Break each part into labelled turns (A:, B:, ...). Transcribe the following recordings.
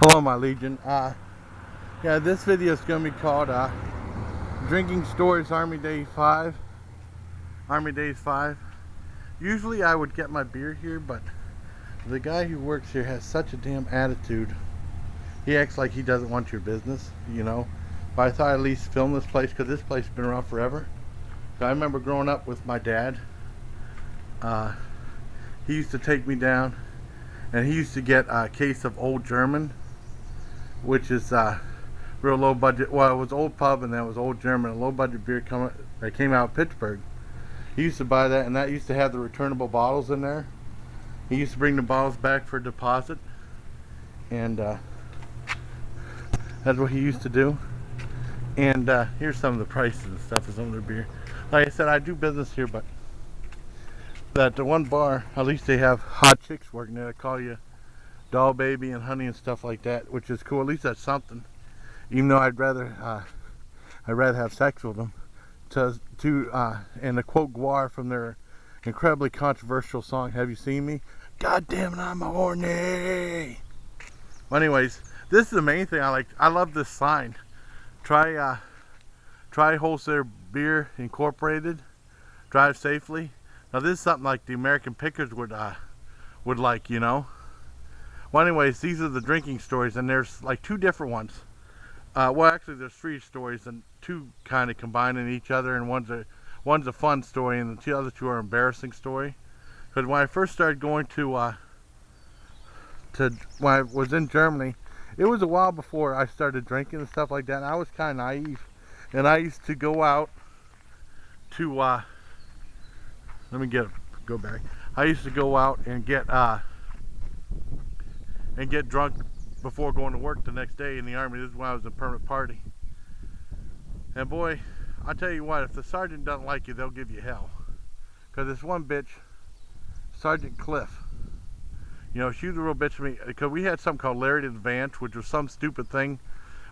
A: Hello, my legion. Yeah, this video is going to be called Drinking Stories Army Day 5. Army Days 5. Usually I would get my beer here, but the guy who works here has such a damn attitude. He acts like he doesn't want your business, you know. But I thought I'd at least film this place because this place has been around forever. So I remember growing up with my dad. He used to take me down, and he used to get a case of Old German, which is real low budget. Well, it was Old Pub and then it was Old German, a low budget beer that came out of Pittsburgh. He used to buy that, and that used to have the returnable bottles in there. He used to bring the bottles back for deposit, and that's what he used to do. And here's some of the prices and stuff of some of their beer. Like I said, I do business here, but that the one bar, at least they have hot chicks working there. They call you doll baby and honey and stuff like that, which is cool. At least that's something. Even though I'd rather have sex with them. And the quote Guar from their incredibly controversial song, "Have You Seen Me?" God damn it, I'm horny. Well, anyways, this is the main thing I like. I love this sign. Try Wholesale Beer Incorporated. Drive safely. Now this is something like the American Pickers would like, you know. Well, anyways, these are the drinking stories, and there's like two different ones. Well, actually, there's three stories, and two kind of combine in each other, and one's a fun story, and the other two are embarrassing story. Because when I first started going to when I was in Germany, it was a while before I started drinking and stuff like that. And I was kind of naive, and I used to go out to go back. I used to go out and get drunk before going to work the next day in the Army. This is when I was in permanent party. And boy, I tell you what, if the sergeant doesn't like you, they'll give you hell. Because this one bitch, Sergeant Cliff, you know, she was a real bitch to me. Because we had something called Larry Advance, which was some stupid thing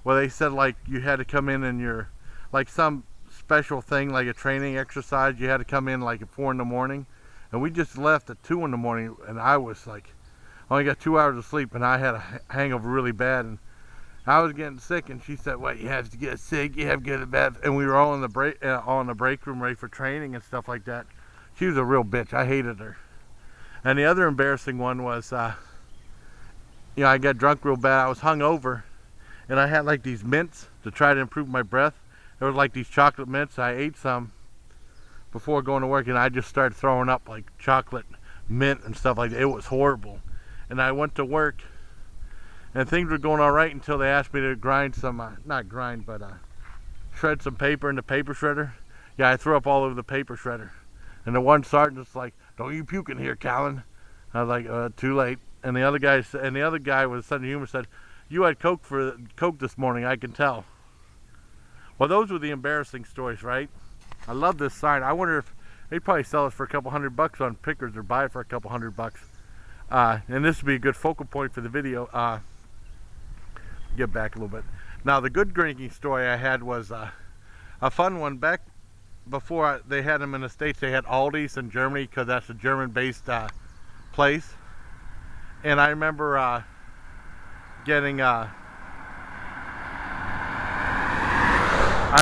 A: where they said like you had to come in and you're like some special thing, like a training exercise. You had to come in like at 4 in the morning. And we just left at 2 in the morning, and I was like, only got 2 hours of sleep, and I had a hangover really bad, and I was getting sick. And she said, "Well, you have to get sick, you have to get a bath." And we were all in the break room ready for training and stuff like that. She was a real bitch. I hated her. And the other embarrassing one was, you know, I got drunk real bad. I was hungover, and I had like these mints to try to improve my breath. There was like these chocolate mints. I ate some before going to work, and I just started throwing up like chocolate mint and stuff like that. It was horrible. And I went to work, and things were going all right until they asked me to grind some, shred some paper in the paper shredder. Yeah, I threw up all over the paper shredder. And the one sergeant was like, "Don't you puke in here, Callan." I was like, "Too late." And the other guy with a sense of humor said, "You had Coke this morning, I can tell." Well, those were the embarrassing stories, right? I love this sign. I wonder if they'd probably sell it for a couple $100 on Pickers, or buy it for a couple $100. And this would be a good focal point for the video. Get back a little bit. Now, the good drinking story I had was a fun one. Back before they had them in the States, they had Aldi's in Germany, because that's a German-based place. And I remember getting I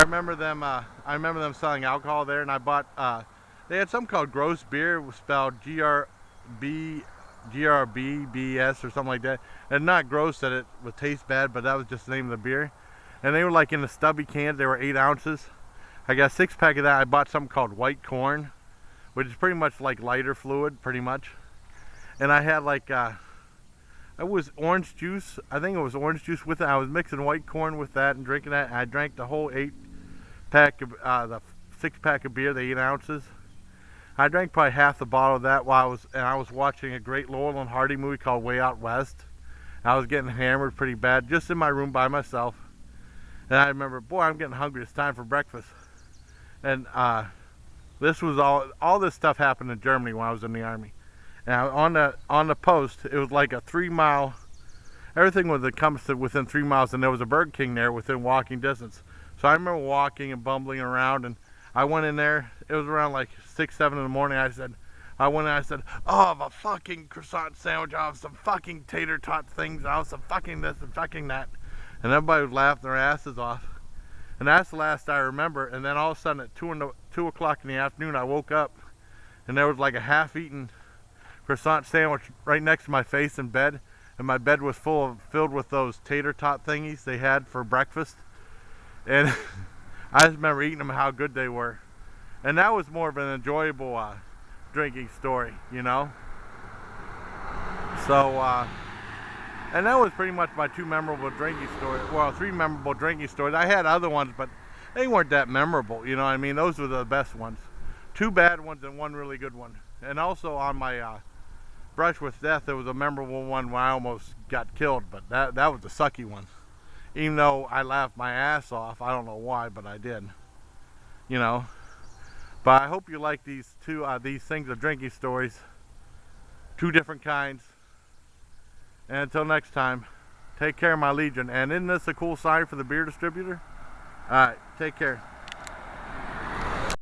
A: remember them selling alcohol there, and I bought they had something called gross beer. It was spelled GRBBS or something like that. And not gross that it would taste bad, but that was just the name of the beer. And they were like in the stubby cans. They were 8 ounces. I got a 6-pack of that. I bought something called white corn, which is pretty much like lighter fluid, pretty much. And I had like it was orange juice. I think it was orange juice with it. I was mixing white corn with that and drinking that. And I drank the whole 8-pack of the 6-pack of beer, the 8 ounces. I drank probably half the bottle of that while I was watching a great Laurel and Hardy movie called Way Out West. I was getting hammered pretty bad, just in my room by myself. And I remember, boy, I'm getting hungry. It's time for breakfast. And this was all this stuff happened in Germany when I was in the Army. And on the post, it was like a 3-mile. Everything was that comes to within 3 miles, and there was a Burger King there within walking distance. So I remember walking and bumbling around, and I went in there. It was around like 6, 7 in the morning. I said, I went and I said, "Oh, I have a fucking croissant sandwich. I have some fucking tater tot things. I have some fucking this and fucking that." And everybody was laughing their asses off. And that's the last I remember. And then all of a sudden at 2 o'clock in the afternoon, I woke up and there was like a half-eaten croissant sandwich right next to my face in bed. And my bed was filled with those tater tot thingies they had for breakfast. And I just remember eating them, how good they were. And that was more of an enjoyable drinking story, you know. So, and that was pretty much my 2 memorable drinking stories. Well, 3 memorable drinking stories. I had other ones, but they weren't that memorable, you know what I mean? Those were the best ones. 2 bad ones and 1 really good one. And also on my brush with death, there was a memorable one where I almost got killed, but that was the sucky one. Even though I laughed my ass off, I don't know why, but I did. You know. But I hope you like these things of drinking stories. 2 different kinds. And until next time, take care, my legion. And isn't this a cool sign for the beer distributor? Alright, take care.